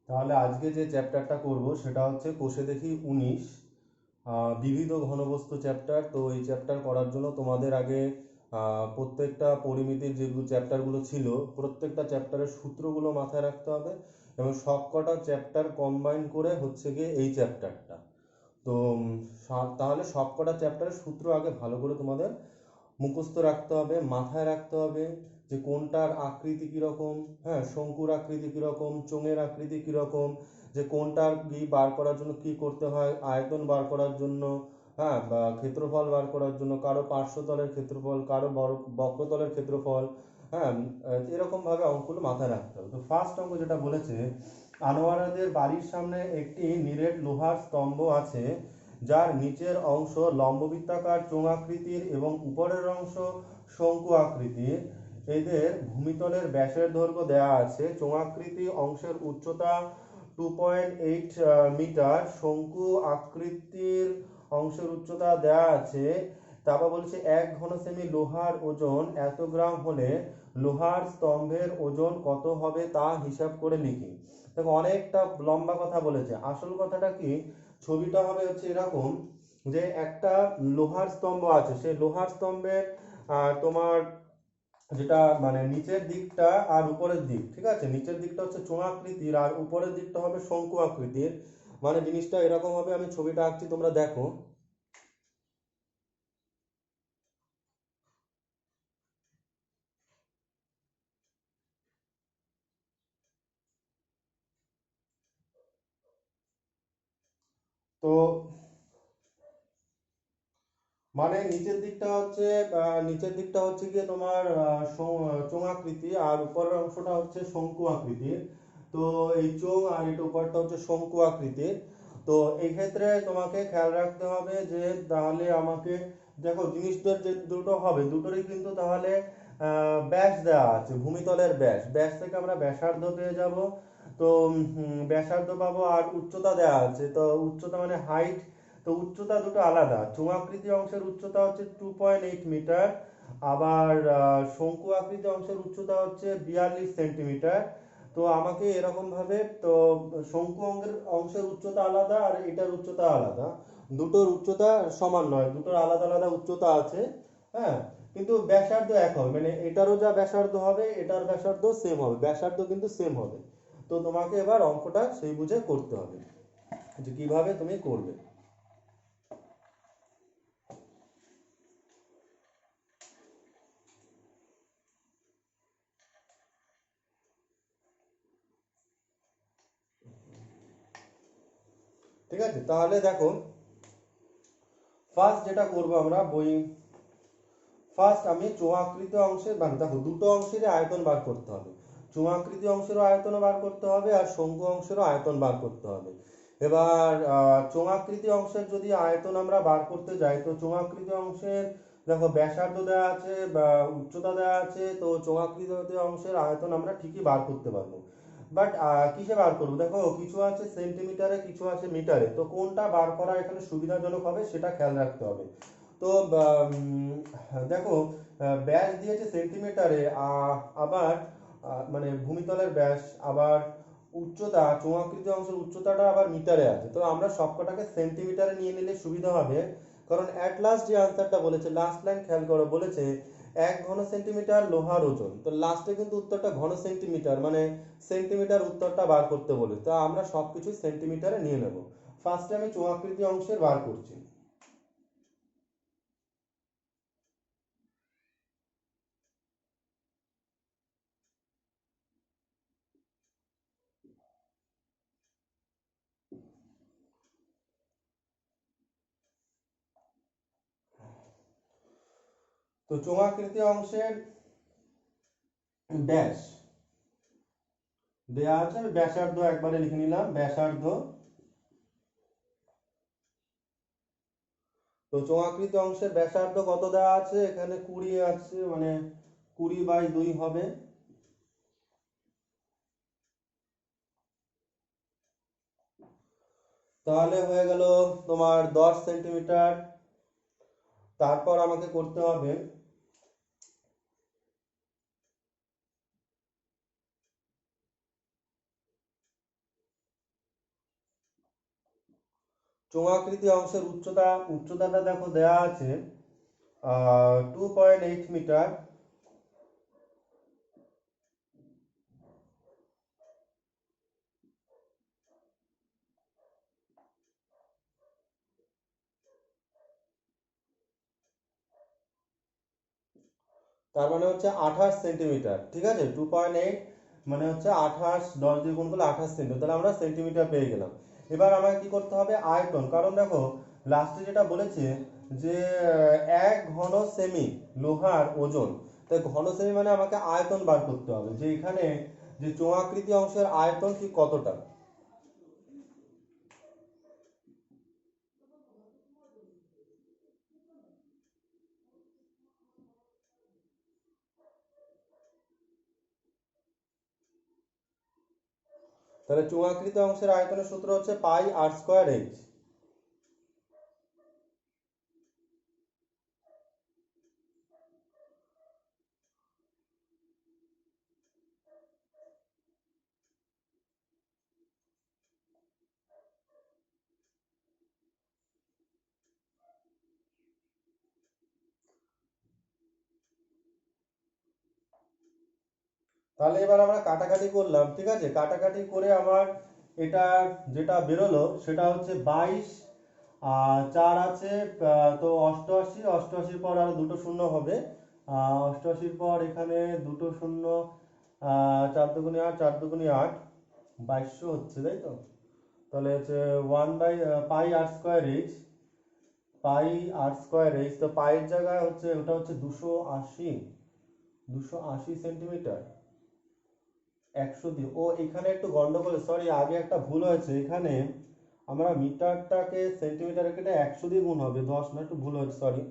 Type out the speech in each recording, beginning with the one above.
তাহলে আজকে যে চ্যাপ্টারটা করব সেটা হচ্ছে কোষে দেখি 19 বিবিধ ঘনবস্তু চ্যাপ্টার। তো এই চ্যাপ্টার করার জন্য তোমাদের আগে প্রত্যেকটা পরিমিতির যেগুলো চ্যাপ্টারগুলো ছিল প্রত্যেকটা চ্যাপ্টারের সূত্রগুলো মাথায় রাখতে হবে, এবং সবকটা চ্যাপ্টার কম্বাইন করে হচ্ছে গিয়ে এই চ্যাপ্টারটা। তো তাহলে সবকটা চ্যাপ্টারের সূত্র আগে ভালো করে তোমাদের মুখস্থ রাখতে হবে, মাথায় রাখতে হবে যে কোনটার আকৃতি কীরকম, হ্যাঁ, শঙ্কুর আকৃতি কীরকম, চোঙের আকৃতি কীরকম, যে কোনটার কি বার করার জন্য কি করতে হয়, আয়তন বার করার জন্য, হ্যাঁ, বা ক্ষেত্রফল বার করার জন্য, কারো পার্শ্বতলের ক্ষেত্রফল, কারো বক্রতলের ক্ষেত্রফল, হ্যাঁ, এরকমভাবে অঙ্কগুলো মাথায় রাখতে হবে। তো ফার্স্ট অঙ্ক যেটা বলেছে, আনোয়ারাদের বাড়ির সামনে একটি নিরেট লোহার স্তম্ভ আছে, যার নিচের অংশ লম্ববৃত্তাকার চোঙাকৃতির এবং উপরের অংশ শঙ্কু আকৃতির। এদের ভূমিতলের ব্যাসের দৈর্ঘ্য দেওয়া আছে। চোঙাকৃতি অংশের উচ্চতা 2.8 মিটার, শঙ্কু আকৃতির অংশের উচ্চতা দেওয়া আছে। তারপর বলছে 1 ঘন সেমি লোহার ওজন এত গ্রাম হলে লোহার স্তম্ভের ওজন কত হবে তা হিসাব করে লিখি। দেখো অনেকটা লম্বা কথা বলেছে, আসল কথাটা কি, ছবিটা হবে হচ্ছে এরকম, যে একটা লোহার স্তম্ভ আছে, সেই লোহার স্তম্ভের তোমার যেটা মানে নিচের দিকটা আর উপরের দিক, ঠিক আছে, নিচের দিকটা হচ্ছে চোঙাকৃতির আর উপরের দিকটা হবে শঙ্কু আকৃতির। মানে জিনিসটা এরকম হবে, আমি ছবিটা আঁকছি তোমরা দেখো। তো মানে নিচের দিকটা হচ্ছে গিয়ে তোমার চোঙাকৃতি, আর উপরের অংশটা হচ্ছে শঙ্কু আকৃতির। তো এই চোঙ আর এটা উপরটা হচ্ছে শঙ্কু আকৃতির। তো এই ক্ষেত্রে তোমাকে খেয়াল রাখতে হবে যে তাহলে আমাকে, দেখো জিনিসটার যে দুটো হবে দুটোরই কিন্তু তাহলে ব্যাস দেওয়া আছে, ভূমিতলের ব্যাস, ব্যাস থেকে আমরা ব্যাসার্ধ পেয়ে যাব। তো ব্যাসার্ধ পাবো, আর উচ্চতা দেওয়া আছে, তো উচ্চতা মানে হাইট। তো উচ্চতা দুটো আলাদা, চোঙাকৃতি অংশের উচ্চতা হচ্ছে 2.8 মিটার, আবার শঙ্কু আকৃতি অংশের উচ্চতা হচ্ছে 42 সেন্টিমিটার। তো আমাকে এরকম ভাবে, তো শঙ্কু অংশের উচ্চতা আলাদা আর এটার উচ্চতা আলাদা, দুটোর উচ্চতা সমান নয়, দুটোর আলাদা আলাদা উচ্চতা আছে, হ্যাঁ, কিন্তু ব্যাসার্ধ এক হবে, মানে এটারও যা ব্যাসার্ধ হবে এটার ব্যাসার্ধ সেম হবে, ব্যাসার্ধ কিন্তু সেম হবে। তো তোমাকে এবার অঙ্কটা সেই বুঝে করতে হবে যে কিভাবে তুমি করবে। ঠিক আছে, তাহলে দেখো ফার্স্ট যেটা করব আমরা ফার্স্ট আমি চোঙাকৃতি অংশের, মানে দেখো দুটো অংশেরই আয়তন বার করতে হবে, চোঙাকৃতি অংশেরও আয়তন বার করতে হবে আর শঙ্কু অংশেরও আয়তন বার করতে হবে। এবার চোঙাকৃতি অংশের যদি আয়তন আমরা বার করতে যাই, তো চোঙাকৃতি অংশের দেখো ব্যাসার্ধ দেওয়া আছে বা উচ্চতা দেওয়া আছে, তো চোঙাকৃতি অংশের আয়তন আমরা ঠিকই বার করতে পারবো। বাট কিসে বার করবো, দেখো কিছু আছে সেন্টিমিটারে, কিছু আছে মিটারে, তো কোনটা বার করা এখানে সুবিধাজনক হবে সেটা খেয়াল রাখতে হবে। তো দেখো ব্যাস দিয়েছে সেন্টিমিটারে, আবার মানে ভূমিতলের ব্যাস, আবার উচ্চতা চোঙাকৃতি অংশের উচ্চতাটা আবার মিটারে আছে, তো আমরা সবকটাকে সেন্টিমিটারে নিয়ে নিলে সুবিধা হবে। কারণ অ্যাট লাস্ট যে আনসারটা বলেছে, লাস্ট লাইন খেয়াল করো, বলেছে 1 ঘন সেন্টিমিটার লোহার ওজন, তো লাস্টে কিন্তু উত্তরটা ঘন সেন্টিমিটার, মানে সেন্টিমিটার উত্তরটা বার করতে বলে, তো আমরা সবকিছু সেন্টিমিটারে নিয়ে নেব। ফার্স্টে আমি চোঙাকৃতি অংশের বার করছি। তো চোঙাকৃতি অংশের ব্যাস দেয়া আছে, আমি ব্যাসার্ধ একবারে লিখে নিলাম, ব্যাসার্ধ। তো চোঙাকৃতি অংশের ব্যাসার্ধ কত দেওয়া আছে, এখানে 20 আছে, মানে 20/2 হবে। তাহলে হয়ে গেল তোমার 10 সেন্টিমিটার। তারপর আমাকে করতে হবে চোঙাকৃতি অংশের উচ্চতাটা দেখো দেয়া আছে 2.8 মিটার। তার মানে হচ্ছে 28 সেন্টিমিটার, ঠিক আছে। 2.8 মানে হচ্ছে 28, 10 দিয়ে গুণ করলে 28 সেন্টিমিটার, তাহলে আমরা সেন্টিমিটার পেয়ে গেলাম। এবার আমাকে কি করতে হবে, আয়তন, কারণ দেখো লাস্টে যেটা বলেছে যে 1 ঘন সেমি লোহার ওজন, তাই ঘন সেমি মানে আমাকে আয়তন বার করতে হবে, যে এখানে যে চোঙাকৃতি অংশের আয়তন ঠিক কতটা। তাহলে চোঙাকৃতি অংশের আয়তনের সূত্র হচ্ছে পাই r²h। তাহলে এবার আমরা কাটাকাটি করলাম, ঠিক আছে। কাটাকাটি করে আমার এটা যেটা বেরোলো সেটা হচ্ছে 22, আর 4 আছে, তো 88, 88-র পর আরো দুটো শূন্য হবে। 88-র পর এখানে দুটো শূন্য, 4 দুগুণে 8, 4 দুগুণে 8, 2200 হচ্ছে, তাই তো। তাহলে হচ্ছে পাই r²h, তো পাইয়ের জায়গায় হচ্ছে ওটা হচ্ছে 280 সেন্টিমিটার। 100 দিয়ে, ও এখানে একটু গন্ডগোল, সরি, আগে একটা ভুল হয়েছে এখানে। আমরা মিটারটাকে সেন্টিমিটারে কেটে 100 দিয়ে গুণ হবে, 10 না, একটু ভুল হয়েছে, সরি।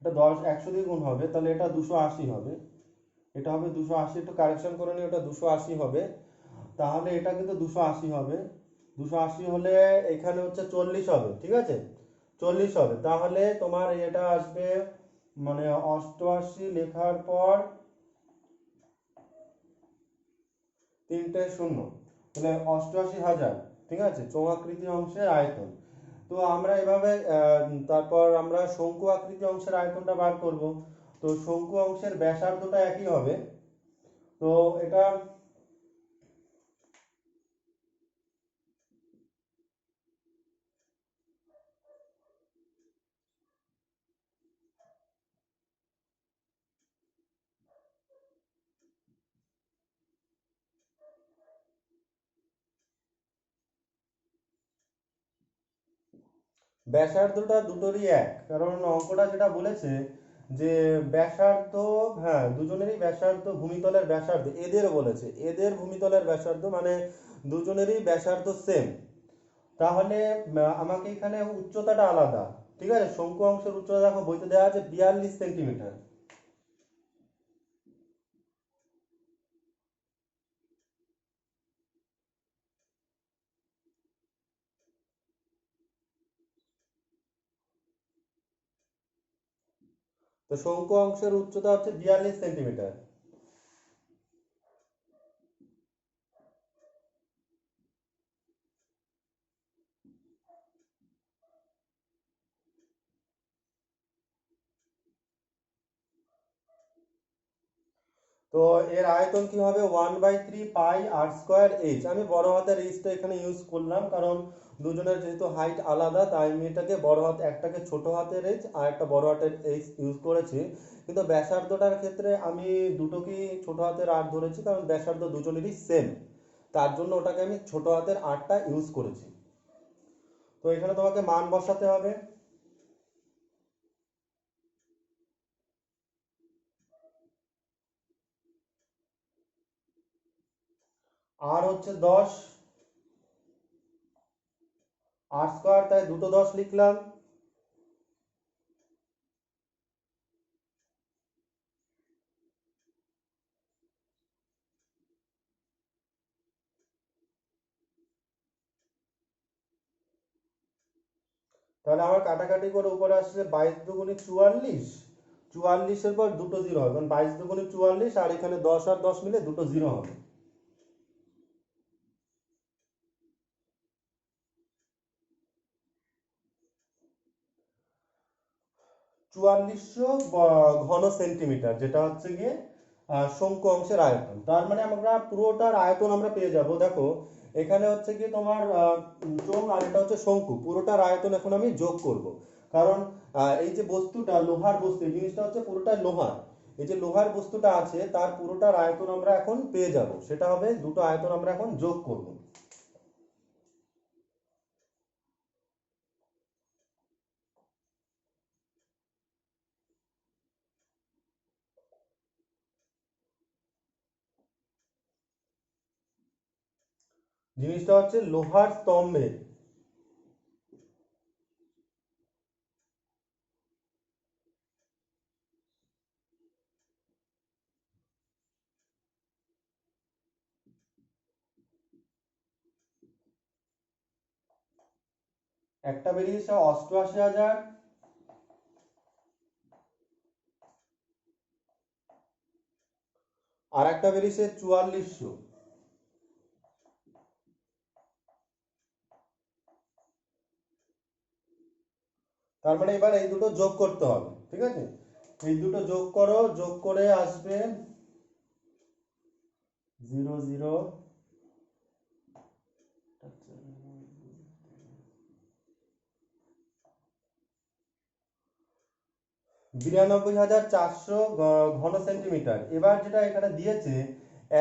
এটা 100 দিয়ে গুণ হবে, তাহলে এটা 280 হবে। এটা হবে 280, একটু কারেকশন করে নিই, ওটা 280 হবে। তাহলে এটা কিন্তু 280 হবে। 280 হলে এখানে হচ্ছে 40 হবে, ঠিক আছে। 40 হবে, তাহলে তোমার এটা আসবে মানে 88 লেখার পর তিনটে শূন্য, তাহলে 88,000, ঠিক আছে, চোঙাকৃতি অংশের আয়তন। তো আমরা এভাবে তারপর আমরা শঙ্কু আকৃতি অংশের আয়তনটা বার করব। তো শঙ্কু অংশের ব্যাসার্ধটা একই হবে। তো এটা ব্যাসার্ধটা দুটোরই এক, কারণ অঙ্কটা যেটা বলেছে যে ব্যাসার্ধ, হ্যাঁ, দুজনেরই ব্যাসার্ধ, ভূমিতলের ব্যাসার্ধ এদের বলেছে, এদের ভূমিতলের ব্যাসার্ধ মানে দুজনেরই ব্যাসার্ধ সেম। তাহলে আমাকে এখানে উচ্চতাটা আলাদা, ঠিক আছে। শঙ্কু অংশের উচ্চতা দেখো বইতে দেওয়া আছে 42 সেন্টিমিটার। তো শঙ্কু অংশের উচ্চতা হচ্ছে 42 সেন্টিমিটার। তো এর আয়তন কি হবে, 1/3 পাই r²h। আমি বড় হাতের এইচটা এখানে ইউজ করলাম, কারণ দুজনের যেহেতু হাইট আলাদা, তাই আমি এটাকে বড় হাত, একটাকে ছোট হাতের এইচ আর একটা বড় হাতের এইচ ইউজ করেছি। কিন্তু ব্যাসার্ধটার ক্ষেত্রে আমি দুটোকেই ছোট হাতের আর ধরেছি, কারণ ব্যাসার্ধ দুজনেরই সেম, তার জন্য ওটাকে আমি ছোট হাতের আরটা ইউজ করেছি। তো এখানে তোমাকে মান বসাতে হবে। আর হচ্ছে 10, r², তাই দুটো 10 লিখলাম। তাহলে আমার কাটাকাটি করে উপরে আসছে 22 দুগুণে 44। 44-এর পর দুটো জিরো হবে, কারণ 22 দুগুণে 44, আর এখানে 10 আর 10 মিলে দুটো জিরো হবে। 4400 ঘন সেন্টিমিটার, যেটা হচ্ছে গিয়ে শঙ্কু অংশের আয়তন। তার মানে আমরা পুরোটার আয়তন আমরা পেয়ে যাব। দেখো এখানে হচ্ছে গিয়ে তোমার চোঙ আর এটা হচ্ছে শঙ্কু, পুরোটার আয়তন এখন আমি যোগ করব। কারণ এই যে বস্তুটা লোহার বস্তু, এই জিনিসটা হচ্ছে পুরোটা লোহার, এই যে লোহার বস্তুটা আছে তার পুরোটার আয়তন আমরা এখন পেয়ে যাব। সেটা হবে দুটো আয়তন আমরা এখন যোগ করব। জিনিসটা হচ্ছে লোহার স্তম্ভের, একটা বেরিয়েছে 88,000, আর একটা বেরিয়েছে 4400। তার মানে এবার এই দুটো যোগ করতে হবে, ঠিক আছে? এই দুটো যোগ করো, যোগ করে আসবে 00 92,400 ঘন সেন্টিমিটার। এবার যেটা এখানে দিয়েছে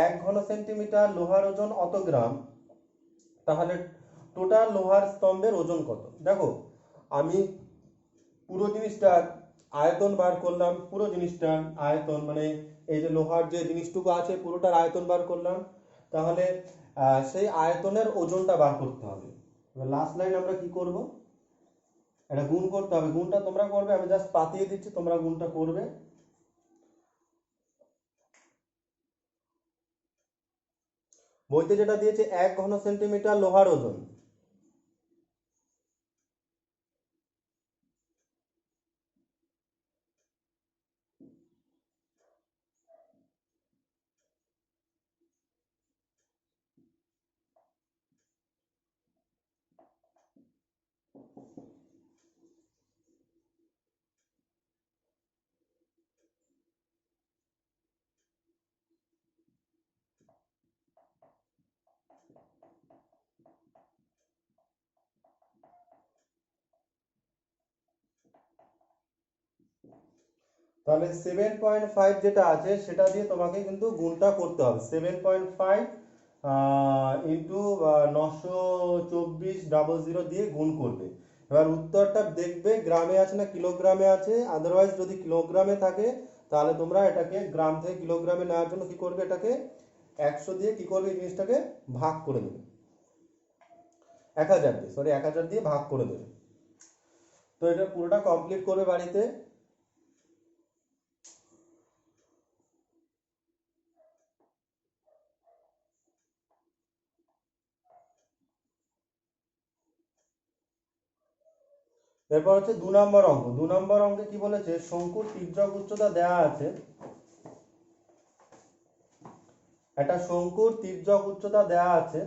1 ঘন সেন্টিমিটার লোহার ওজন অত গ্রাম, তাহলে টোটাল লোহার স্তম্ভের ওজন কত? দেখো আমি পুরো জিনিসটার আয়তন বার করলাম, পুরো জিনিসটার আয়তন মানে এই যে লোহার যে জিনিসটুকু আছে পুরোটার আয়তন বার করলাম। তাহলে সেই আয়তনের ওজনটা বার করতে হবে। এবার লাস্ট লাইন আমরা কি করব, এটা গুণ করতে হবে। গুণটা তোমরা করবে, আমি জাস্ট পাতিয়ে দিচ্ছি, তোমরা গুণটা করবে। বইতে যেটা দিয়েছে 1 ঘন সেন্টিমিটার লোহার ওজন, তাহলে 7.5 যেটা আছে সেটা দিয়ে তোমাকে কিন্তু গুণটা করতে হবে। 7.5 ইন্টু 924,000 দিয়ে গুণ করবে। এবার উত্তরটা দেখবে গ্রামে আছে না কিলোগ্রামে আছে। আদারওয়াইজ যদি কিলোগ্রামে থাকে তাহলে তোমরা এটাকে গ্রাম থেকে কিলোগ্রামে নেওয়ার জন্য কি করবে, এটাকে 100 দিয়ে কি করবে, এই জিনিসটাকে ভাগ করে দেবে। 1000 দিয়ে, সরি 1000 দিয়ে ভাগ করে দেবে। তো এটা পুরোটা কমপ্লিট করবে বাড়িতে। এরপর হচ্ছে 2 নম্বর অঙ্ক। 2 নম্বর অঙ্কে কি বলেছে, শঙ্কুর তির্যক উচ্চতা দেওয়া আছে, একটা শঙ্কুর তির্যক উচ্চতা দেওয়া আছে,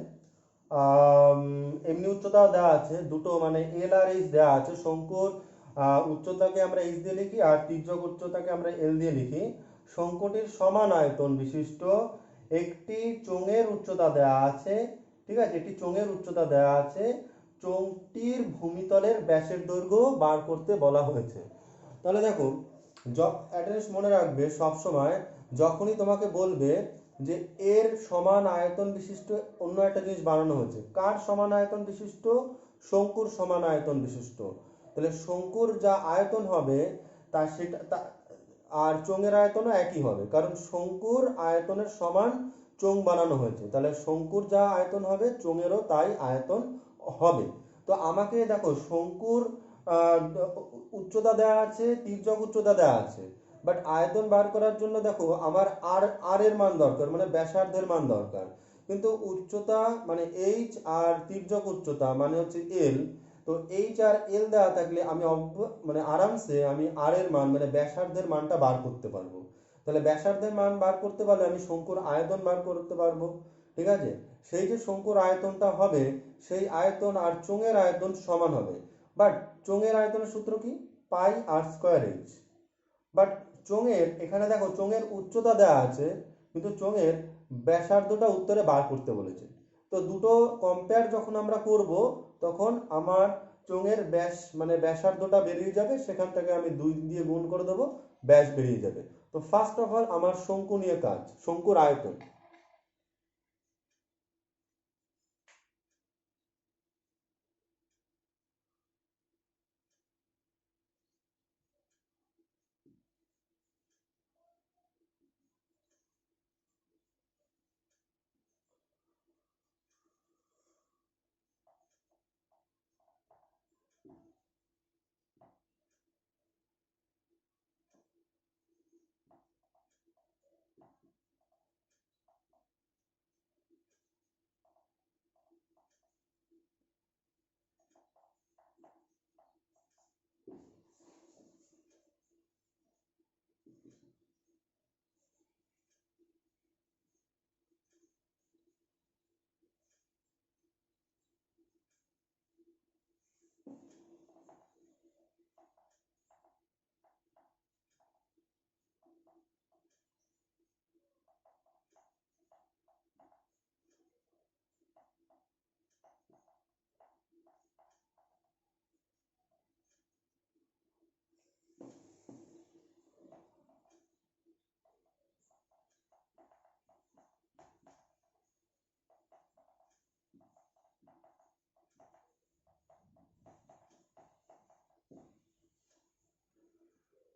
এমনি উচ্চতা দেওয়া আছে দুটো, মানে এল আর এইচ দেওয়া আছে। শঙ্কুর উচ্চতাকে আমরা এইচ দিয়ে লিখি আর তির্যক উচ্চতাকে আমরা এল দিয়ে লিখি। শঙ্কুটির সমান আয়তন বিশিষ্ট একটি চোঙের উচ্চতা দেওয়া আছে, ঠিক আছে, একটি চোঙের উচ্চতা দেওয়া আছে, চোঙটির ভূমিতলের ব্যাসের দৈর্ঘ্য বার করতে বলা হয়েছে। তাহলে দেখো, অ্যাড্রেস মনে রাখবে সব সময়, যখনই তোমাকে বলবে যে এর সমান আয়তন বিশিষ্ট অন্য একটা জিনিস বানানো হয়েছে, কার সমান আয়তন বিশিষ্ট, শঙ্কুর সমান আয়তন বিশিষ্ট, তাহলে শঙ্কুর যা আয়তন হবে তা সেটা আর চোঙের আয়তনও একই হবে, কারণ শঙ্কুর আয়তনের সমান চোঙ বানানো হয়েছে। তাহলে শঙ্কুর যা আয়তন হবে চোঙেরও তাই আয়তন হবে। তো আমাকে দেখো শঙ্কুর আহ, উচ্চতা দেওয়া আছে, তির্যক উচ্চতা দেওয়া আছে, বাট আয়তন বার করার জন্য দেখো আমার আর আর এর মান দরকার, মানে ব্যাসার্ধের মান দরকার। কিন্তু উচ্চতা মানে এইচ আর তির্যক উচ্চতা মানে হচ্ছে এল। তো এইচ আর এল দেওয়া থাকলে আমি মানে আরামসে আমি আর এর মান মানে ব্যাসার্ধের মানটা বার করতে পারবো। তাহলে ব্যাসার্ধের মান বার করতে পারলে আমি শঙ্কুর আয়তন বার করতে পারবো, ঠিক আছে? সেই যে শঙ্কুর আয়তনটা হবে সেই আয়তন আর চোঙের আয়তন সমান হবে। বাট চোঙের আয়তনের সূত্র কি? পাই আর স্কোয়ার এইচ। বাট চোঙের এখানে দেখো চোঙের উচ্চতা দেওয়া আছে, কিন্তু চোঙের ব্যাসার্ধটা উত্তরে বার করতে বলেছে। তো দুটো কম্পেয়ার যখন আমরা করব, তখন আমার চোঙের ব্যাস মানে ব্যাসার্ধটা বেরিয়ে যাবে, সেখান থেকে আমি 2 দিয়ে গুণ করে দেবো, ব্যাস বেরিয়ে যাবে। তো ফার্স্ট অফ অল আমার শঙ্কু নিয়ে কাজ, শঙ্কুর আয়তন।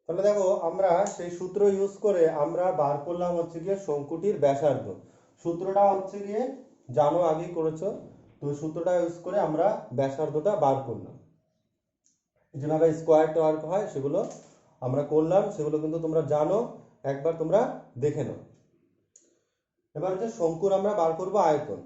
তাহলে দেখো আমরা সেই সূত্র ইউজ করে আমরা বার করলাম হচ্ছে গিয়ে শঙ্কুটির ব্যাসার্ধ। সূত্রটা হচ্ছে গিয়ে জানো, আগেই করেছো। তো সূত্রটা ইউজ করে আমরা ব্যাসার্ধটা বার করলাম। যেভাবে স্কোয়ার ওয়ার্ক হয় সেগুলো আমরা করলাম, সেগুলো কিন্তু তোমরা জানো, একবার তোমরা দেখে নাও। এবার হচ্ছে শঙ্কুর আমরা বার করব আয়তন।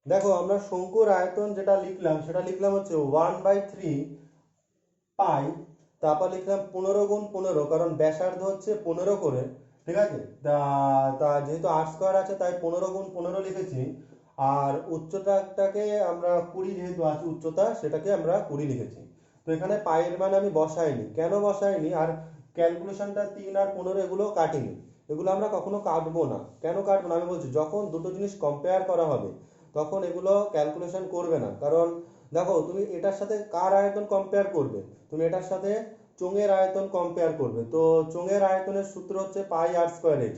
দেখো আমরা শঙ্কুর আয়তন যেটা লিখলাম সেটা লিখলাম হচ্ছে 1/3 পাই, তারপর লিখলাম 15 × 15, কারণ ব্যাসার্ধ হচ্ছে 15 করে, ঠিক আছে। তা তা যেহেতু আর স্কোয়ার আছে তাই 15 × 15 লিখেছি। আর উচ্চতাটাকে আমরা 20, যেহেতু আছে উচ্চতা সেটাকে আমরা 20 লিখেছি। তো এখানে পায়ের মান আমি বসাইনি, কেন বসাইনি? আর ক্যালকুলেশনটা 3 আর 15 এগুলো কাটিনি, এগুলো আমরা কখনো কাটবো না। কেন কাটবো না আমি বলছি, যখন দুটো জিনিস কম্পেয়ার করা হবে তখন এগুলো ক্যালকুলেশন করবে না। কারণ দেখো তুমি এটার সাথে কার আয়তন কম্পেয়ার করবে? তুমি এটার সাথে চোঙের আয়তন কম্পেয়ার করবে। তো চোঙের আয়তনের সূত্র হচ্ছে পাই আর স্কোয়ার এইচ।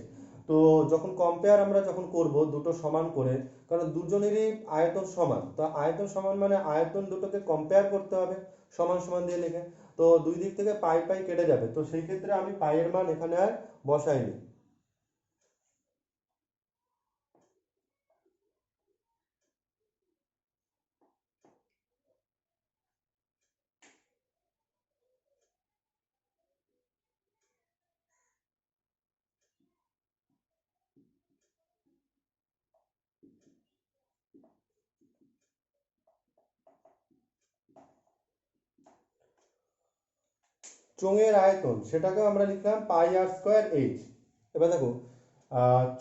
তো যখন কম্পেয়ার আমরা যখন করব দুটো সমান করে, কারণ দুজনেরই আয়তন সমান, তো আয়তন সমান মানে আয়তন দুটোকে কম্পেয়ার করতে হবে সমান সমান দিয়ে লিখে। তো দুই দিক থেকে পাই পাই কেটে যাবে, তো সেই ক্ষেত্রে আমি পাইয়ের মান এখানে আর বসাইনি। চোঙের আয়তন সেটাকেও আমরা লিখলাম পাই আর স্কোয়ার এইচ। এবার দেখো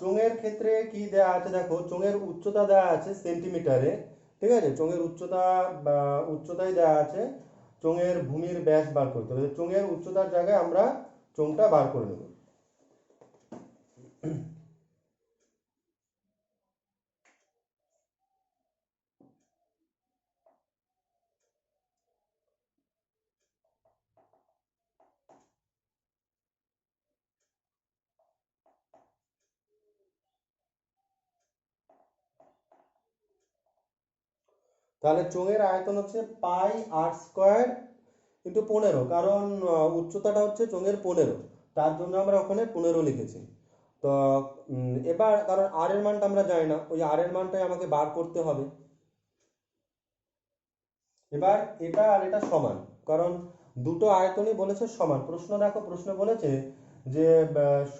চোঙের ক্ষেত্রে কি দেয়া আছে, দেখো চোঙের উচ্চতা দেয়া আছে সেন্টিমিটারে, ঠিক আছে। চোঙের উচ্চতা উচ্চতায় দেয়া আছে, চোঙের ভূমির ব্যাস বার করতে হবে। চোঙের উচ্চতার জায়গায় আমরা চোঙটা বার করে নেব। তাহলে চোঙের আয়তন হচ্ছে পাই আর স্কোয়ার ইন্টু 15, কারণ উচ্চতাটা হচ্ছে চোঙের 15, তার জন্য আমরা ওখানে 15 লিখেছি। তো এবার কারণ আর এর মানটা আমরা জানি না, ওই আর এর মানটাই আমাকে বার করতে হবে। এবার এটা আর এটা সমান, কারণ দুটো আয়তনই বলেছে সমান। প্রশ্ন দেখো, প্রশ্ন বলেছে যে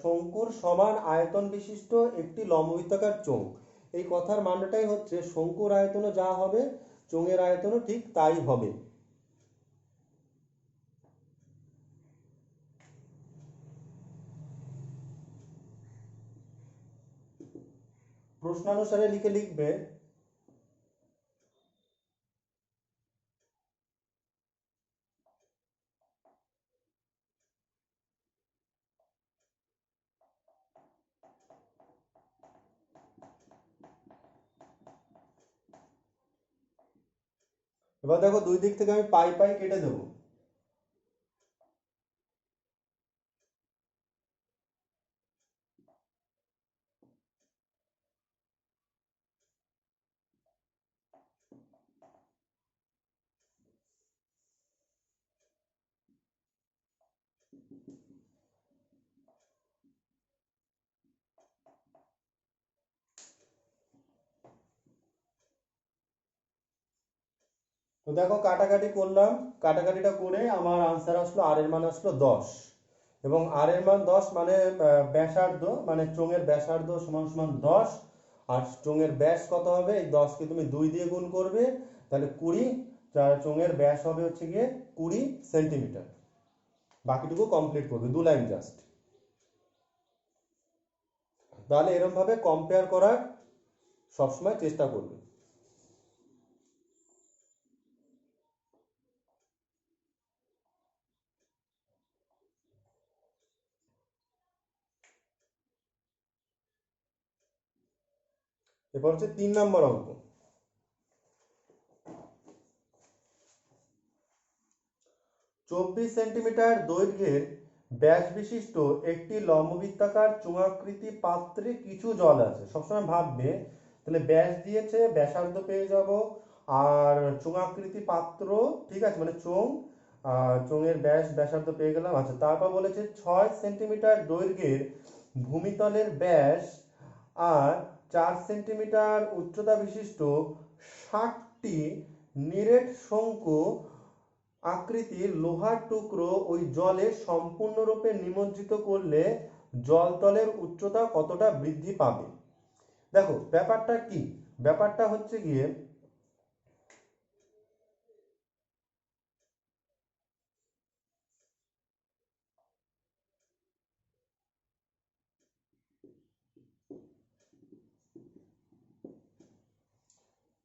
শঙ্কুর সমান আয়তন বিশিষ্ট একটি লম্ববৃত্তাকার চোঙ। এই কথার মানেটাই হচ্ছে শঙ্কুর আয়তনও যা হবে চোঙের আয়তনও ঠিক তাই হবে। প্রশ্নানুসারে লিখবে। এবার দেখো দুই দিক থেকে আমি পাই পাই কেটে দেবো। তো দেখো কাটাকাটি করলাম, কাটাকাটিটা করে আমার আনসার আসলো, আর এর মান আসলো 10, এবং আর এর মান 10 মানে ব্যাসার্ধ, মানে চোঙের ব্যাসার্ধ সমান সমান 10। আর চোঙের ব্যাস কত হবে, এই 10কে তুমি 2 দিয়ে গুণ করবে, তাহলে 20। চোঙের ব্যাস হবে হচ্ছে গিয়ে 20 সেন্টিমিটার। বাকিটুকু কমপ্লিট করবে, 2 লাইন জাস্ট। তাহলে এরকম ভাবে কম্পেয়ার করার সবসময় চেষ্টা করবে। এরপর হচ্ছে 3 নম্বর অঙ্ক। 24 সেন্টিমিটার দৈর্ঘ্যের ব্যাস বিশিষ্ট একটি লম্ববৃত্তাকার চোঙাকৃতি পাত্রে কিছু জল আছে। সবসময় ভাববে, তাহলে ব্যাস দিয়েছে, ব্যাসার্ধ পেয়ে যাব, আর চোঙাকৃতি পাত্র, ঠিক আছে, মানে চোঙ, চোঙের ব্যাস ব্যাসার্ধ পেয়ে গেলাম। আচ্ছা, তারপর বলেছে 6 সেন্টিমিটার দৈর্ঘ্যের ভূমিতলের ব্যাস আর 4 সেন্টিমিটার উচ্চতা বিশিষ্ট 60টি নিরেট শঙ্কু আকৃতির লোহার টুকরো ওই জলে সম্পূর্ণরূপে নিমজ্জিত করলে জলতলের উচ্চতা কতটা বৃদ্ধি পাবে। দেখো ব্যাপারটা কি, ব্যাপারটা হচ্ছে গিয়ে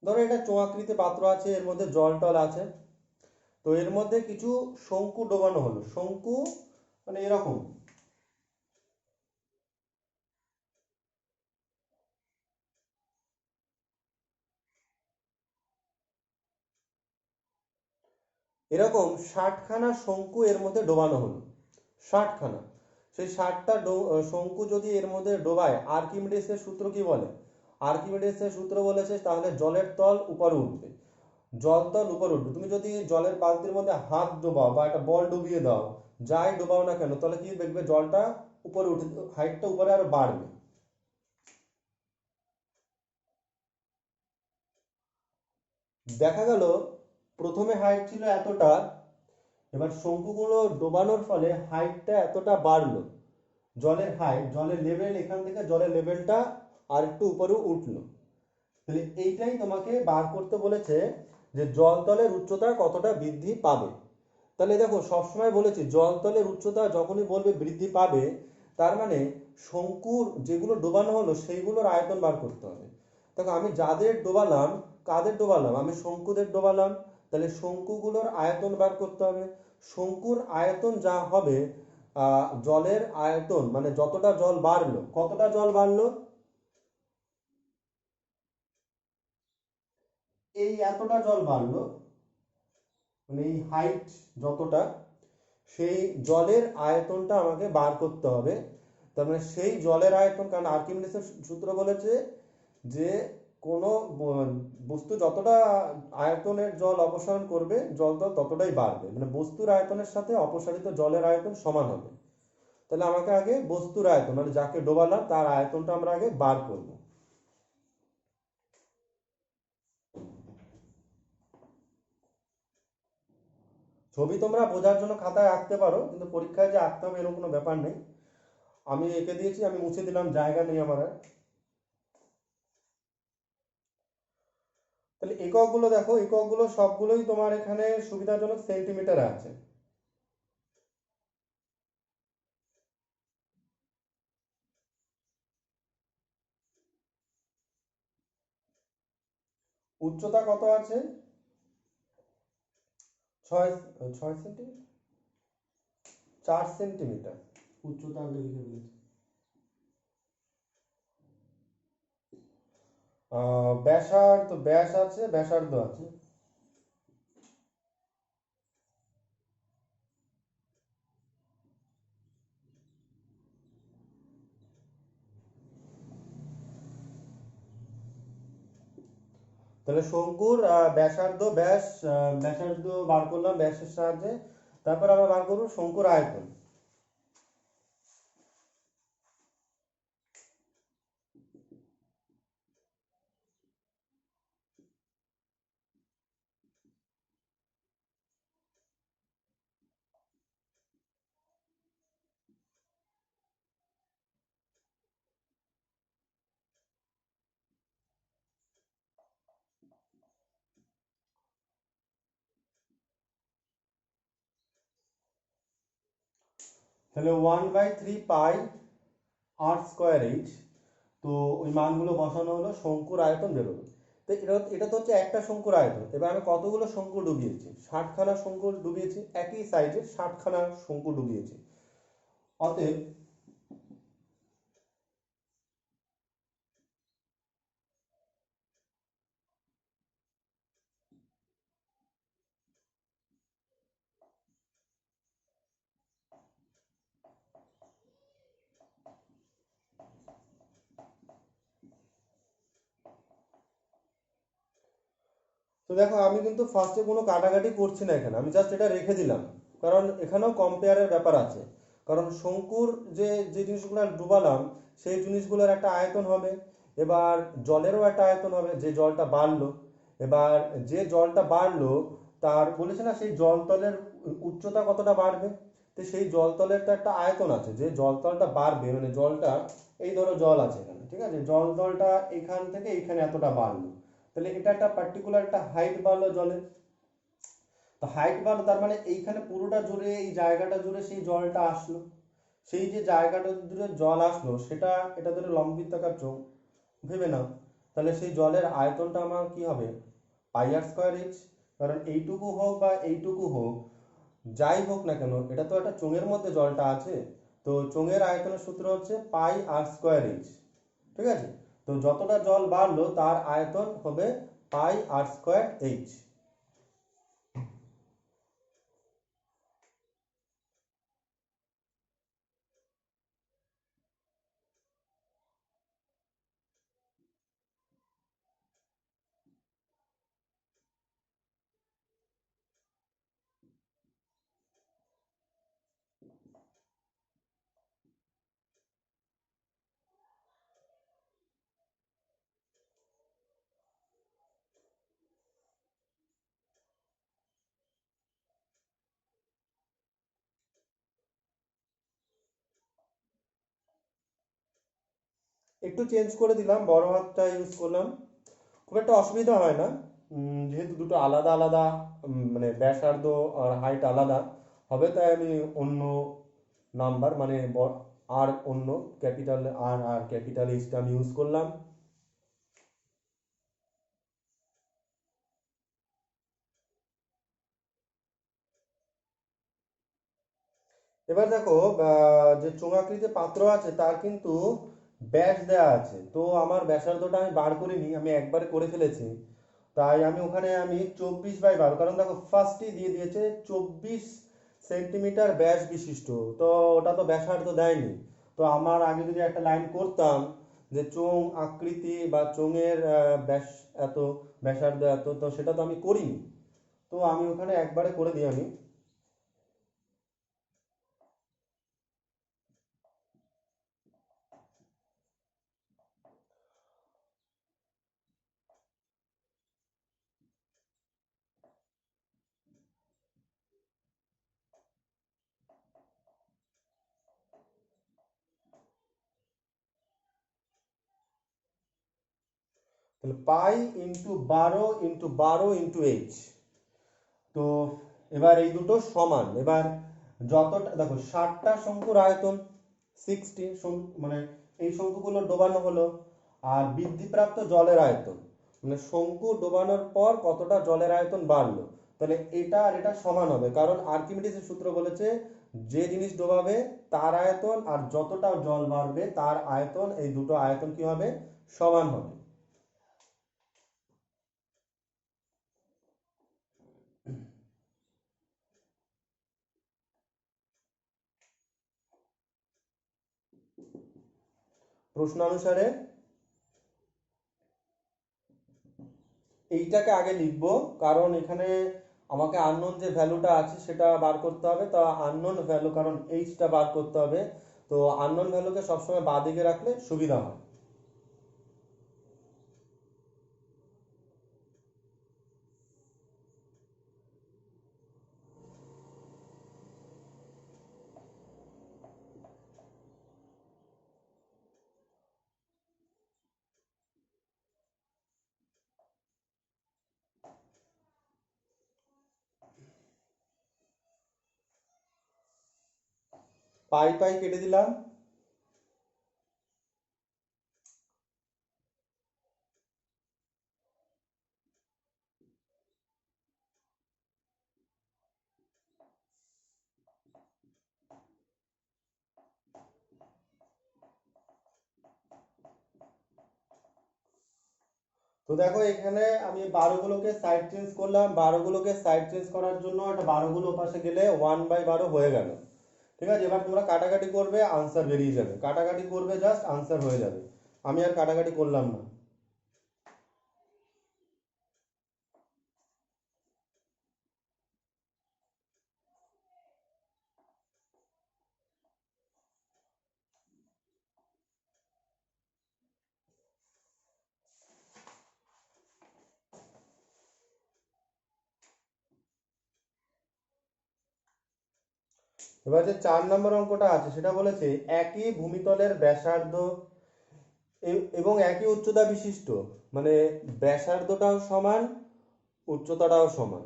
ধরো এটা চোঙাকৃতি পাত্র আছে, এর মধ্যে জল টল আছে, তো এর মধ্যে কিছু শঙ্কু ডোবানো হলো। শঙ্কু মানে এরকম, এরকম 60খানা শঙ্কু এর মধ্যে ডোবানো হলো। 60খানা, সেই 60টা শঙ্কু যদি এর মধ্যে ডোবায়, আর্কিমিডিসের সূত্র কি বলে? আর্কিমিডিসের সূত্র বলেছে তাহলে জলের তল উপরে উঠবে, জল তল উপরে উঠবে। তুমি যদি জলের বালতির মধ্যে হাত ডোবাও বা একটা বল ডুবিয়ে দাও, যাই ডোবাও না কেন, তাহলে কি দেখবে জলটা উপরে উঠে, হাইটটা উপরে আরো বাড়বে। দেখা গেল প্রথমে হাইট ছিল এতটা, এবার শঙ্কুগুলো ডোবানোর ফলে হাইটটা এতটা বাড়লো, জলের হাইট, জলের লেভেল, এখান থেকে জলের লেভেলটা আর একটু উপরে উঠলো। তাহলে এইটাই তোমাকে বার করতে বলেছে যে জলতলের উচ্চতা কতটা বৃদ্ধি পাবে। তাহলে দেখো সবসময় বলেছি জলতলের উচ্চতা যখনই বলবে বৃদ্ধি পাবে, তার মানে শঙ্কুর যেগুলো ডোবানো হলো সেইগুলোর আয়তন বার করতে হবে। দেখো আমি যাদের ডোবালাম, কাদের ডোবালাম, আমি শঙ্কুদের ডোবালাম, তাহলে শঙ্কুগুলোর আয়তন বার করতে হবে। শঙ্কুর আয়তন যা হবে, জলের আয়তন মানে যতটা জল বাড়লো, কতটা জল বাড়লো, এই এতটা জল বাড়লো, মানে এই হাইট যতটা, সেই জলের আয়তনটা আমাকে বার করতে হবে। তার মানে সেই জলের আয়তন, কারণ আর্কিমিডিসের সূত্র বলেছে যে কোনো বস্তু যতটা আয়তনের জল অপসারণ করবে জল তল ততটাই বাড়বে, মানে বস্তুর আয়তনের সাথে অপসারিত জলের আয়তন সমান হবে। তাহলে আমাকে আগে বস্তুর আয়তন মানে যাকে ডোবালাম তার আয়তনটা আমরা আগে বার করব। ছবি তোমরা বোঝার জন্য খাতায় আঁকতে পারো, কিন্তু পরীক্ষায় যে আঁকতে হবে এরকম কোনো ব্যাপার নেই। আমি এঁকে দিয়েছি, আমি মুছে দিলাম, জায়গা নেই আমার আর। তাহলে এককগুলো দেখো, এককগুলো সবগুলোই তোমার এখানে সুবিধাজনক সেন্টিমিটারে আছে। উচ্চতা কত আছে? 6 সেন্টিমিটার, 4 সেন্টিমিটার উচ্চতা আগে লিখে ফেলেছি। ব্যাসার্ধ, ব্যাস আছে, ব্যাসার্ধ আছে। তাহলে শঙ্কুর ব্যাসার্ধ, ব্যাস, ব্যাসার্ধ বার করলাম ব্যাসের সাহায্যে। তারপর আমরা বার করবো শঙ্কুর আয়তন। তাহলে 1/3 পাই r²h। তো ওই মানগুলো বসানো হলো, শঙ্কুর আয়তন বেরোলো। তো এটা তো হচ্ছে একটা শঙ্কুর আয়তন। এবার আমি কতগুলো শঙ্কু ডুবিয়েছি? 60খানা শঙ্কু ডুবিয়েছি, একই সাইজের 60খানা শঙ্কু ডুবিয়েছি। অতএব তো দেখো, আমি কিন্তু ফার্স্টে কোনো কাটাকাটি করছি না এখানে, আমি জাস্ট এটা রেখে দিলাম। কারণ এখানেও কম্পেয়ারের ব্যাপার আছে। কারণ শঙ্কুর যে যে জিনিসগুলো ডুবালাম সেই জিনিসগুলোর একটা আয়তন হবে। এবার জলেরও একটা আয়তন হবে, যে জলটা বাড়লো। এবার যে জলটা বাড়লো তার বলেছে না, সেই জলতলের উচ্চতা কতটা বাড়বে। তো সেই জলতলের তো একটা আয়তন আছে, যে জলতলটা বাড়বে, মানে জলটা, এই ধরো জল আছে এখানে, ঠিক আছে, জলতলটা এখান থেকে এইখানে এতটা বাড়লো। তাহলে এটা একটা পার্টিকুলার একটা হাইট বাড়লো জলের। তো হাইট বাড়লো তার মানে এইখানে পুরোটা জুড়ে, এই জায়গাটা জুড়ে সেই জলটা আসলো। সেই যে জায়গাটা জুড়ে জল আসলো সেটা, এটা ধরে লম্বিতাকার চোখ ভেবে নাও। তাহলে সেই জলের আয়তনটা আমার কি হবে? πr²h। কারণ এইটুকু হোক বা এইটুকু হোক, যাই হোক না কেন, এটা তো একটা চোঙের মধ্যে জলটা আছে। তো চোঙের আয়তনের সূত্র হচ্ছে πr²h। ঠিক আছে? তো যতটা জল বাড়লো তার আয়তন হবে πr²h। একটু চেঞ্জ করে দিলাম, বড় হাতটা ইউজ করলাম। খুব একটা অসুবিধা হয় না। যেহেতু দুটো আলাদা আলাদা, মানে ব্যাসার্ধ আর হাইট আলাদা হবে, তাই আমি অন্য নাম্বার, মানে আর অন্য ক্যাপিটাল আর আর ক্যাপিটাল এইচটা আমি ইউজ করলাম। এবার দেখো, যে চোঙাকৃতি পাত্র আছে তার কিন্তু ব্যাস দেওয়া আছে। তো আমার ব্যাসার্ধটা আমি বার করিনি, আমি একবারে করে ফেলেছি। তাই আমি ওখানে 24/12, কারণ দেখো ফার্স্টই দিয়ে দিয়েছে 24 সেন্টিমিটার ব্যাস বিশিষ্ট। তো ওটা তো ব্যাসার্ধ দেয়নি। তো আমার আগে যদি একটা লাইন করতাম যে চোঙ আকৃতি বা চোঙের ব্যাস এত, ব্যাসার্ধ এত, তো সেটা তো আমি করিনি। তো আমি ওখানে একবারে করে দিই আমি। তাহলে পাই ইন্টু 12 × 12 × h। তো এবার এই দুটো সমান। এবার যতটা দেখো 60টা শঙ্কুর আয়তন 60, মানে এই শঙ্কুগুলো ডোবানো হলো, আর বৃদ্ধিপ্রাপ্ত জলের আয়তন মানে শঙ্কু ডোবানোর পর কতটা জলের আয়তন বাড়লো, তাহলে এটা আর এটা সমান হবে, কারণ আর্কিমিডিসের সূত্র বলেছে যে জিনিস ডোবাবে তার আয়তন আর যতটা জল বাড়বে তার আয়তন, এই দুটো আয়তন কি হবে, সমান হবে। প্রশ্নানুসারে এইটাকে আগে লিখবো, কারণ এখানে আমাকে আননোন যে ভ্যালুটা আছে সেটা বার করতে হবে। তা আননোন ভ্যালু, কারণ এইচটা বার করতে হবে, তো আননোন ভ্যালুকে সবসময় বাঁদিকে রাখলে সুবিধা হয়। পাই পাই কেটে দিলাম। তো দেখো এখানে আমি 12গুলোকে সাইড চেঞ্জ করলাম, 12গুলোকে সাইড চেঞ্জ করার জন্য একটা 12গুলো পাশে গেলে 1/12 হয়ে গেল। ঠিক আছে, এবার তোমরা কাটাকাটি করবে, আনসার বেরিয়ে যাবে, কাটাকাটি করবে, জাস্ট আনসার হয়ে যাবে। আমি আর কাটাকাটি করলাম না। এবার যে 4 নম্বর অঙ্কটা আছে সেটা বলেছে একই ভূমিতলের ব্যাসার্ধ এবং একই উচ্চতা বিশিষ্ট, মানে ব্যাসার্ধটাও সমান, উচ্চতাটাও সমান,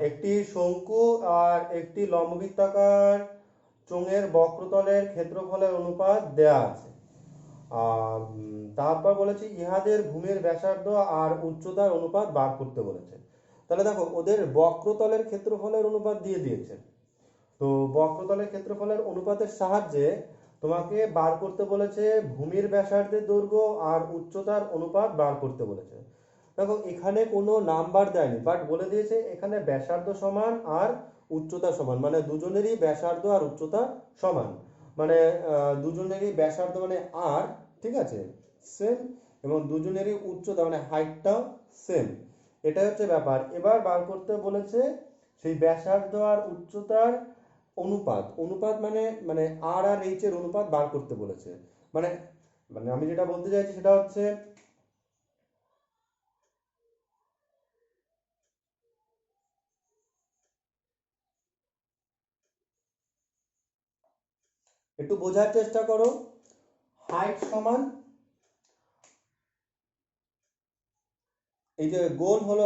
একটি শঙ্কু আর একটি লম্ববৃত্তাকার চোঙের বক্রতলের ক্ষেত্রফলের অনুপাত দেয়া আছে। তারপর বলেছে ইহাদের ভূমির ব্যাসার্ধ আর উচ্চতার অনুপাত বার করতে বলেছে। তাহলে দেখো ওদের বক্রতলের ক্ষেত্রফলের অনুপাত দিয়ে দিয়েছে, তো বক্রতলের ক্ষেত্রফলের অনুপাতের সাহায্যে তোমাকে বার করতে বলেছে ভূমির ব্যাসার্ধের দৈর্ঘ্য আর উচ্চতার অনুপাত বার করতে বলেছে। দেখো এখানে কোনো নাম্বার দেয়নি, বাট বলে দিয়েছে এখানে ব্যাসার্ধ সমান আর উচ্চতা সমান, মানে দুজনেরই ব্যাসার্ধ আর উচ্চতা সমান, মানে দুজনেরই ব্যাসার্ধ মানে আর, ঠিক আছে, সেম, এবং দুজনেরই উচ্চতা মানে হাইটটাও সেম। এটা হচ্ছে ব্যাপার। এবার বার করতে বলেছে সেই ব্যাসার্ধ আর উচ্চতার অনুপাত, অনুপাত মানে মানে আর এইচ এর অনুপাত বার করতে বলেছে। মানে মানে আমি যেটা বলতে চাইছি সেটা হচ্ছে, একটু বোঝার চেষ্টা করো। হাইট সমান, এই যে গোল হলো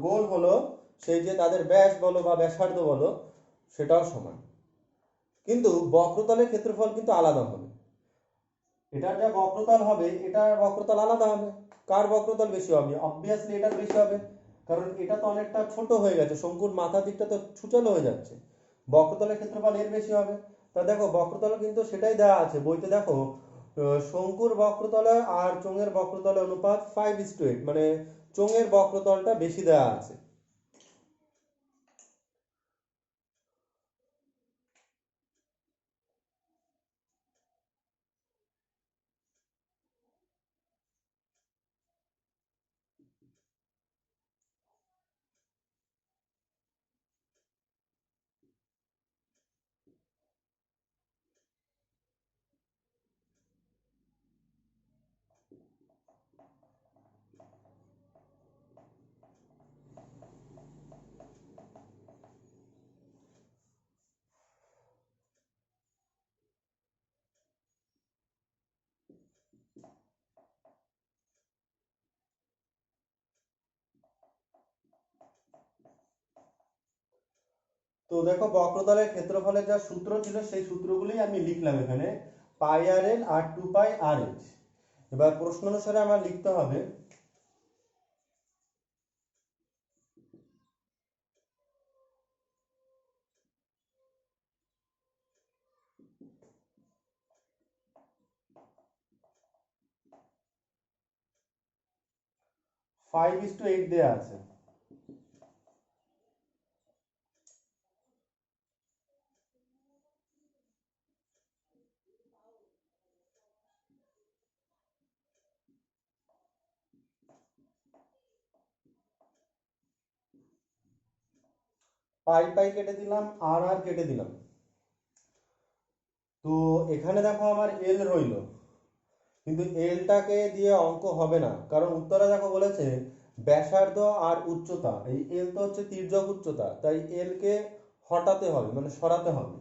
গোল হলো সেই যে তাদের ব্যাস বলো বা ব্যাসার্ধ বলো সেটাও সমান, কিন্তু বক্রতলের ক্ষেত্রফল কিন্তু আলাদা হবে। এটার যা বক্রতল হবে এটার বক্রতল আলাদা হবে। কার বক্রতল বেশি হবে? অবভিয়াসলি এটার বেশি হবে, কারণ এটা তো অনেকটা ছোট হয়ে গেছে, শঙ্কুর মাথার দিকটা তো ছুচালো হয়ে যাচ্ছে, বক্রতলের ক্ষেত্রফল এর বেশি হবে। তা দেখো বক্রতল কিন্তু সেটাই দেওয়া আছে বইতে, দেখো শঙ্কুর বক্রতলে আর চোঙের বক্রতলের অনুপাত 5:8, মানে চোঙের বক্রতলটা বেশি দেওয়া আছে। তো দেখো বক্রতলের ক্ষেত্রফলের যা সূত্র ছিল সেই সূত্রগুলোই আমি লিখলাম এখানে, পাই আর এল আর 2 পাই আর এইচ। এবার প্রশ্ন অনুসারে আমার লিখতে হবে 5:8 দেয়া আছে। পাই পাই কেটে দিলাম, আর আর কেটে দিলাম। তো এখানে দেখো আমার এল রইল, কিন্তু এলটাকে দিয়ে অঙ্ক হবে না, কারণ উত্তরে দেখো বলেছে ব্যাসার্ধ আর উচ্চতা, এই এল তো হচ্ছে তির্যক উচ্চতা, তাই এল কে হটাতে হবে, মানে সরাতে হবে।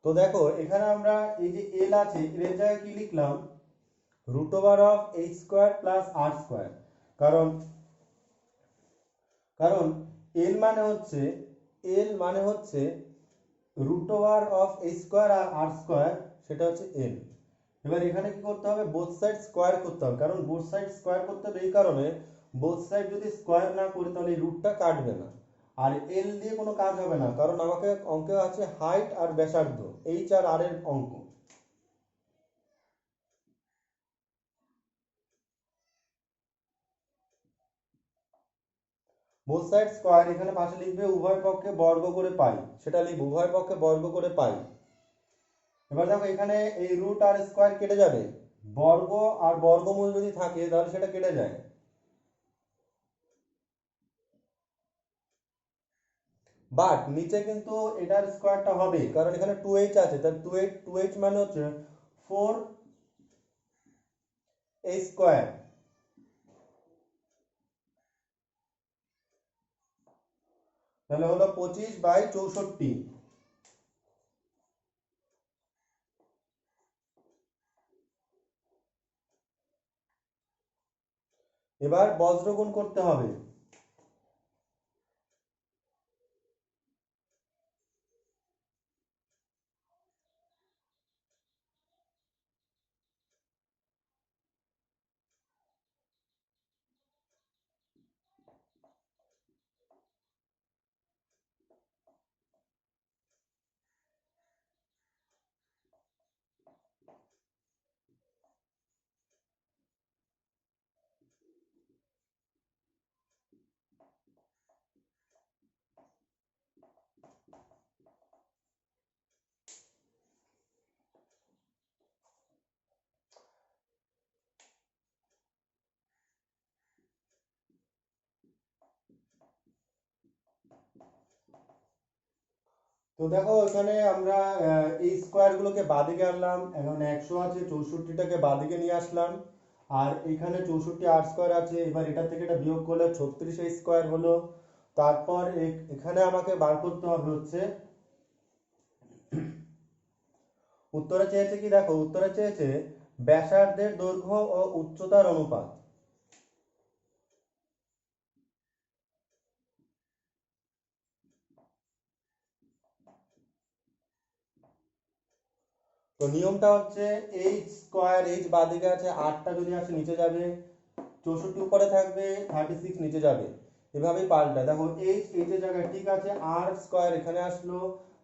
তো দেখো এখানে আমরা এই যে এল আছে, এর জায়গায় কি লিখলাম, √(h² + r²), কারণ কারণ এল মানে হচ্ছে √(h² আর r²), সেটা হচ্ছে এল। এবার এখানে কি করতে হবে, বোথ সাইড স্কোয়ার করতে হবে, কারণ বোথ সাইড স্কোয়ার করতে হবে এই কারণে, বোথ সাইড যদি স্কোয়ার না করি তাহলে এই রুটটা কাটবে না। আর এল দিয়ে কোনো কাজ হবে না, কারণ আমাকে অঙ্কে আছে হাইট আর ব্যাসার্ধ, এইচ আর আর এর অঙ্ক। বোথ সাইড স্কোয়ার, এখানে পাশে লিখবে উভয় পক্ষে বর্গ করে পাই, সেটা লিখবো উভয় পক্ষে বর্গ করে পাই। এবার দেখো এখানে এই রুট আর স্কোয়ার কেটে যাবে, বর্গ আর বর্গমূল যদি থাকে তাহলে সেটা কেটে যায়। বাট নিচে কিন্তু এটার স্কোয়ারটা হবে, কারণ এখানে 2h আছে, তাহলে 2h মানে হচ্ছে 4h², তাহলে হলো 25/64। এবার বজ্রগুণ করতে হবে। তো দেখো এখানে আমরা এই স্কোয়ার গুলোকে বাদিকে আনলাম, এখন 100 আছে, 64টাকে বাদিকে নিয়ে আসলাম, আর এখানে 64r² আছে, এবার এটা থেকে এটা বিয়োগ করলে 36h² হলো। তারপর এখানে আমাকে বার করতে হবে হচ্ছে, উত্তরে চেয়েছে কি দেখো, উত্তরে চেয়েছে ব্যাসার্ধের দৈর্ঘ্য ও উচ্চতার অনুপাত। তো নিয়মটা হচ্ছে h², বাদিকে আছে, 8টা যদি আসে নিচে যাবে, 64 উপরে থাকবে, 36 নিচে যাবে, এভাবেই পাল্টায়। দেখো এইচ এর জায়গায় ঠিক আছে, r² এখানে আসলো,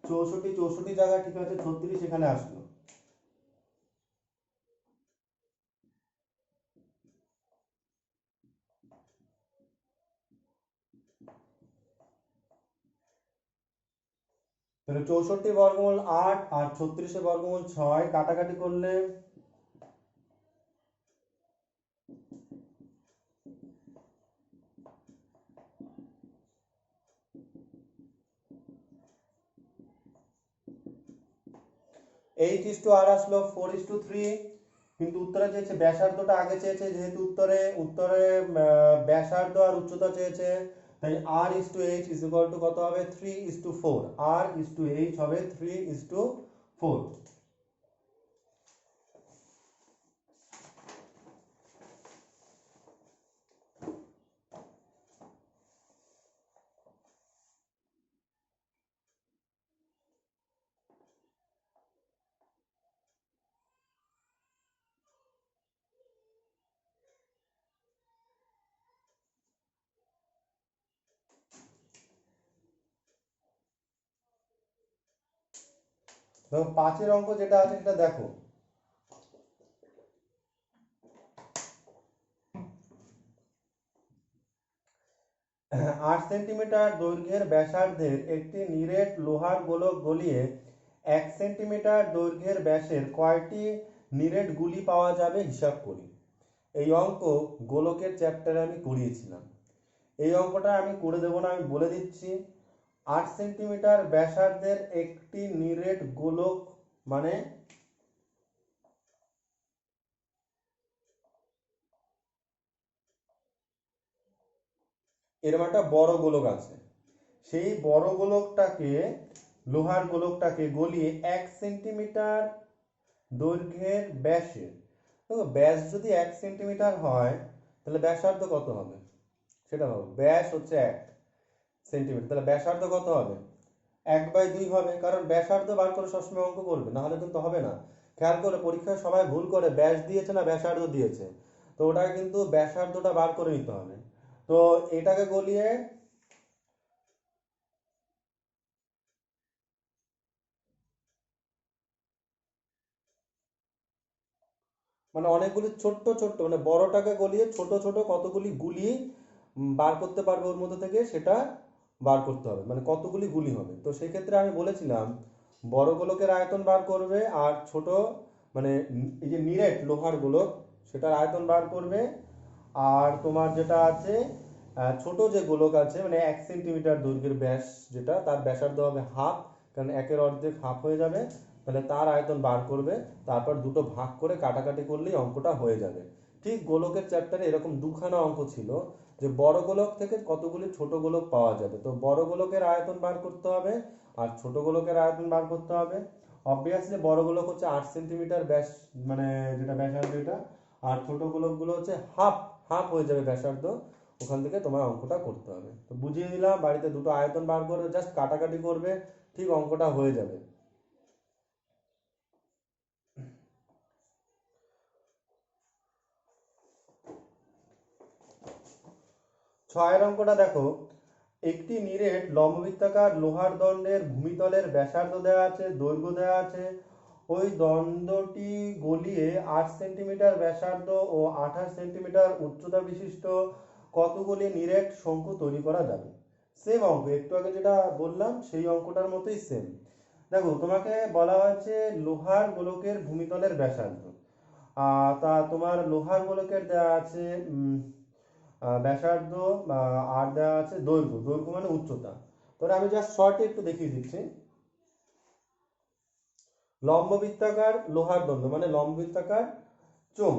64 জায়গায় ঠিক আছে, 36 এখানে আসলো। তাহলে 64 বর্গমূল 8 আর 36 বর্গমূল 6, কাটাকাটি করলে h/r আসলো 4:3, কিন্তু উত্তরে চেয়েছে ব্যাসার্ধটা আগে চেয়েছে, যেহেতু উত্তরে উত্তরে ব্যাসার্ধ আর উচ্চতা চেয়েছে, তাই r/h ইজ ইকুয়াল টু কত হবে 3:4, r/h হবে 3:4। দেখো 5 অঙ্ক যেটা আছে সেটা দেখো, 8 সেন্টিমিটার দৈর্ঘ্যের ব্যাসার্ধের একটি নিরেট লোহার গোলক গলিয়ে 1 সেন্টিমিটার দৈর্ঘ্যের ব্যাসের কয়টি নিরেট গুলি পাওয়া যাবে হিসাব করি। এই অঙ্ক গোলকের চ্যাপ্টারে আমি করিয়েছিলাম। এই অঙ্কটা আমি করে দেবো না, আমি বলে দিচ্ছি। 8 সেন্টিমিটার ব্যাসার্ধের একটি নিরেট গোলক মানে এরকম একটা বড় গোলক আছে, সেই বড় গোলকটাকে, লোহার গোলকটাকে গলিয়ে 1 সেন্টিমিটার দৈর্ঘ্যের ব্যাসে, দেখো ব্যাস যদি 1 সেন্টিমিটার হয় তাহলে ব্যাসার্ধ কত হবে সেটা ভাবো। ব্যাস হচ্ছে 1 সেন্টিমিটার, তাহলে ব্যাসার্ধ কত হবে 1/2 হবে, কারণ ব্যাসার্ধ বার করে সবসময় অঙ্ক করবে, না হলে কিন্তু হবে না। খেয়াল করে পরীক্ষায় সবাই ভুল করে ব্যাস দিয়েছে না ব্যাসার্ধ দিয়েছে, তো ওটা কিন্তু ব্যাসার্ধটা বার করে নিতে হবে। তো এটাকে গলিয়ে মানে অনেকগুলি ছোট্ট ছোট্ট মানে বড়টাকে গলিয়ে ছোট ছোট কতগুলি গুলি বার করতে পারবে ওর মধ্যে থেকে, সেটা বার করতে হবে, মানে কতগুলি গুলি হবে। তো সেক্ষেত্রে আমি বলেছিলাম বড় গোলকের আয়তন বার করবে, আর ছোট মানে এই যে নিরেট লোহার গোলক সেটার আয়তন বার করবে। আর তোমার যেটা আছে ছোট যে গোলক আছে মানে 1 সেন্টিমিটার দৈর্ঘ্যের ব্যাস, যেটা তার ব্যাসার্ধ হবে হাফ, কারণ একের অর্ধেক হাফ হয়ে যাবে, তাহলে তার আয়তন বার করবে। তারপর দুটো ভাগ করে কাটাকাটি করলেই অঙ্কটা হয়ে যাবে। ঠিক গোলকের চ্যাপ্টারে এরকম দুখানা অঙ্ক ছিল, যে বড় গোলক থেকে কতগুলি ছোট গোলক পাওয়া যাবে। তো বড় গোলকের আয়তন বার করতে হবে আর ছোট গোলকের আয়তন বার করতে হবে। অবভিয়াসলি বড় গোলক হচ্ছে 8 সেন্টিমিটার ব্যাস, মানে যেটা ব্যাসার্ধ এটা, আর ছোট গোলকগুলো হচ্ছে হাফ হাফ হয়ে যাবে ব্যাসার্ধ। ওখান থেকে তোমার অঙ্কটা করতে হবে। তো বুঝিয়ে দিলাম, বাড়িতে দুটো আয়তন বার করে জাস্ট কাটাকাটি করবে, ঠিক অঙ্কটা হয়ে যাবে। 6 অঙ্কটা দেখো, একটি নিরেট লম্ববৃত্তাকার লোহার দণ্ডের ভূমিতলের ব্যাসার্ধ দেওয়া আছে, দৈর্ঘ্য দেওয়া আছে। ওই দণ্ডটি গলিয়ে 8 সেন্টিমিটার ব্যাসার্ধ ও 28 সেন্টিমিটার উচ্চতা বিশিষ্ট কতগুলি নিরেট শঙ্কু তৈরি করা যাবে। সেম অঙ্ক, একটু আগে যেটা বললাম সেই অঙ্কটার মতোই সেম। দেখো তোমাকে বলা হয়েছে লোহার গোলকের ভূমিতলের ব্যাসার্ধ, তা তোমার লোহার গোলকের দেওয়া আছে ব্যাসার্ধ, আর দেওয়া আছে দৈর্ঘ্য, দৈর্ঘ্য মানে উচ্চতা। তাহলে আমি জাস্ট শর্টে একটু দেখিয়ে দিচ্ছি। লম্ববৃত্তাকার লোহার দণ্ড মানে লম্ববৃত্তাকার চোঙ,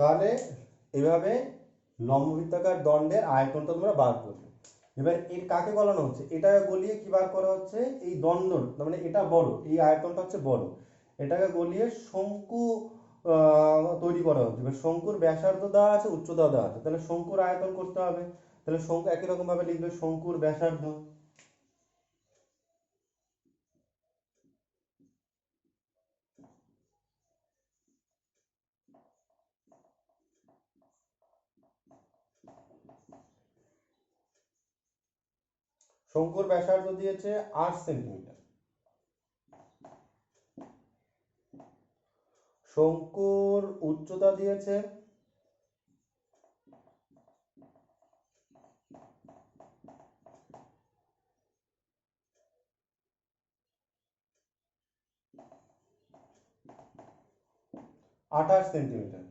তাহলে এভাবে লম্ববৃত্তাকার দণ্ডের আয়তনটা তোমরা বার করবে। এবার এর কাকে গলানো হচ্ছে, এটা গলিয়ে কি বার করা হচ্ছে, এই দণ্ড মানে এটা বড়, এই আয়তনটা হচ্ছে বড়, এটাকে গলিয়ে শঙ্কু তৈরি করা হচ্ছে। এবার শঙ্কুর ব্যাসার্ধ দেওয়া আছে, উচ্চতা দেওয়া আছে, তাহলে শঙ্কুর আয়তন করতে হবে। তাহলে শঙ্কু একই রকম ভাবে লিখবে শঙ্কুর ব্যাসার্ধ। শঙ্কুর ব্যাসার্ধ দিয়েছে 8 সেন্টিমিটার। শঙ্কুর উচ্চতা দিয়েছে 28 সেন্টিমিটার।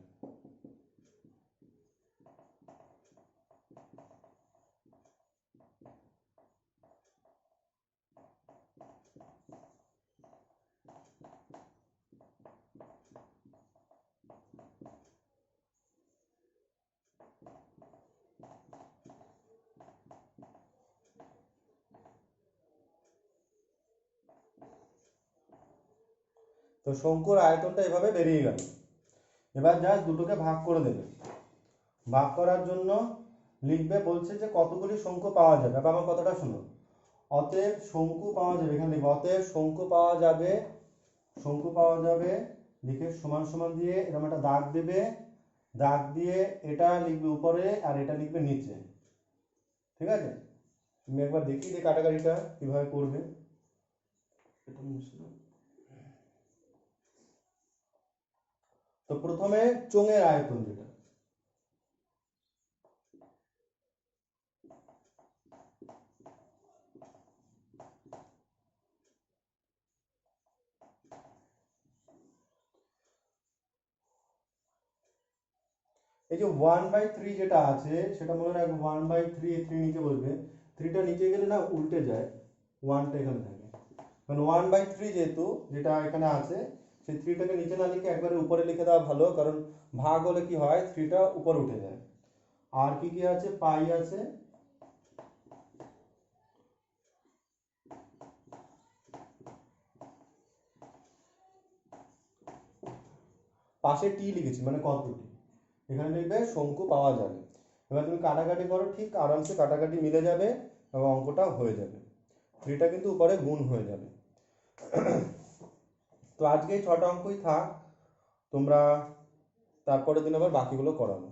তো শঙ্কুর আয়তনটা এভাবে বেরিয়ে গেল। এবার জাস্ট দুটোকে ভাগ করে দেবে। ভাগ করার জন্য লিখবে, বলছে যে কতগুলি শঙ্কু পাওয়া যাবে। এবার আমার কথাটা শোনো, অতএব শঙ্কু পাওয়া যাবে, এখানে লিখবে অতএব শঙ্কু পাওয়া যাবে, শঙ্কু পাওয়া যাবে লিখে সমান সমান দিয়ে এরকম একটা দাগ দেবে, দাগ দিয়ে এটা লিখবে উপরে আর এটা লিখবে নিচে। ঠিক আছে, তুমি একবার দেখিয়ে দিই কাটাকাটিটা কিভাবে করবে। তো প্রথমে চোঙের আয়তন যেটা, এই যে 1/3 যেটা আছে সেটা মনে রাখবে, 1/3, 3 নিচে বসবে, 3টা নিচে গেলে না উল্টে যায়, 1টা এখানে থাকে, কারণ 1/3 যেহেতু যেটা এখানে আছে, সেই 3টাকে নিচে না লিখে একবারে উপরে লিখে দেওয়া ভালো, কারণ ভাগ হলে কি হয় 3টা উপরে উঠে যায়। আর কি কি আছে, পাই আছে, পাশে টি লিখেছি মানে কতটি, এখানে লিখবে শঙ্কু পাওয়া যাবে। এবার তুমি কাটাকাটি করো, ঠিক আরামসে কাটাকাটি মিলে যাবে এবং অঙ্কটা হয়ে যাবে, 3টা কিন্তু উপরে গুণ হয়ে যাবে। তো আজকে এই 6টা অঙ্কই থাক, তোমরা তারপরের দিন আবার বাকিগুলো করাবো।